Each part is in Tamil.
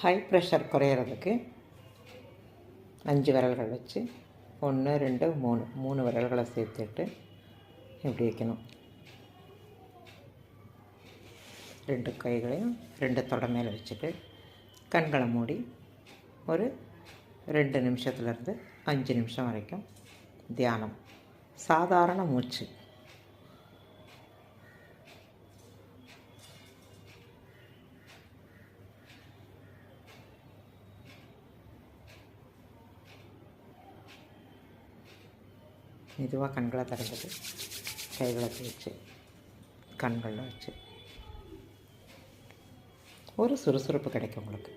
ஹை ப்ரெஷர் குறையிறதுக்கு 5 விரல்கள் வச்சு 1 2 3 விரல்களை சேர்த்துட்டு இப்படி வைக்கணும். 2 கைகளையும் 2 தொடை மேலே வச்சுட்டு கண்களை மூடி ஒரு 2 நிமிஷத்துலேருந்து 5 நிமிஷம் வரைக்கும் தியானம். சாதாரண மூச்சு. மெதுவாக கண்களை திறந்துட்டு கைகளை தேய்ச்சி கண்களில் வச்சு ஒரு சுறுசுறுப்பு கிடைக்கும் உங்களுக்கு.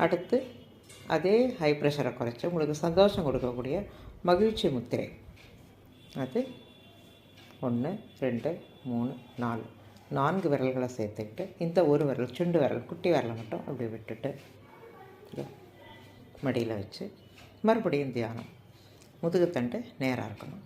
அடுத்து அதே ஹை ப்ரெஷரை குறைச்சி உங்களுக்கு சந்தோஷம் கொடுக்கக்கூடிய மகிழ்ச்சி முத்திரை. அது 1 2 3 4 விரல்களை சேர்த்துக்கிட்டு இந்த ஒரு விரல் சுண்டு விரல் குட்டி விரலை மட்டும் அப்படி விட்டுட்டு மடியில் வச்சு மறுபடியும் தியானம். முதுகுத்தண்டு நேராக இருக்கணும்.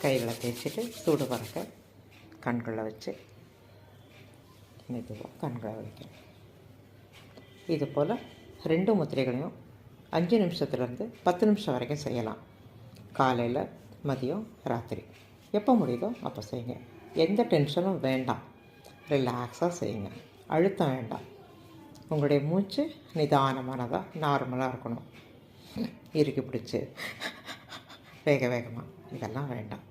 கைகளை தேய்ச்சிட்டு சூடு பறக்க கண்களை வச்சு மெதுவாக கண்களை வைக்கணும். இது போல் 2 முத்திரைகளையும் 5 நிமிஷத்துலேருந்து 10 நிமிஷம் வரைக்கும் செய்யலாம். காலையில், மதியம், ராத்திரி எப்போ முடியுதோ அப்போ செய்யுங்க. எந்த டென்ஷனும் வேண்டாம். ரிலாக்ஸாக செய்யுங்க. அழுத்தம் வேண்டாம். உங்களுடைய மூச்சு நிதானமானதாக நார்மலாக இருக்கணும். இறுக்கி பிடிச்சி வேகமாக இதெல்லாம் வேண்டாம்.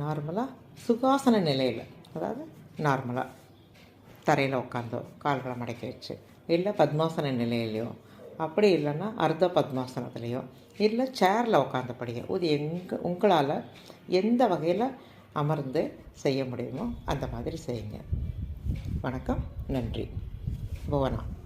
நார்மலாக சுகாசன நிலையில், அதாவது நார்மலாக தரையில் உட்காந்தோ கால்களை மடக்கி வச்சு, இல்லை பத்மாசன நிலையிலையோ, அப்படி இல்லைன்னா அர்த்த பத்மாசனத்துலேயோ, இல்லை சேரில் உட்காந்தபடியோ உங்களால் எந்த வகையில் அமர்ந்து செய்ய முடியுமோ அந்த மாதிரி செய்யுங்க. வணக்கம். நன்றி. புவனா.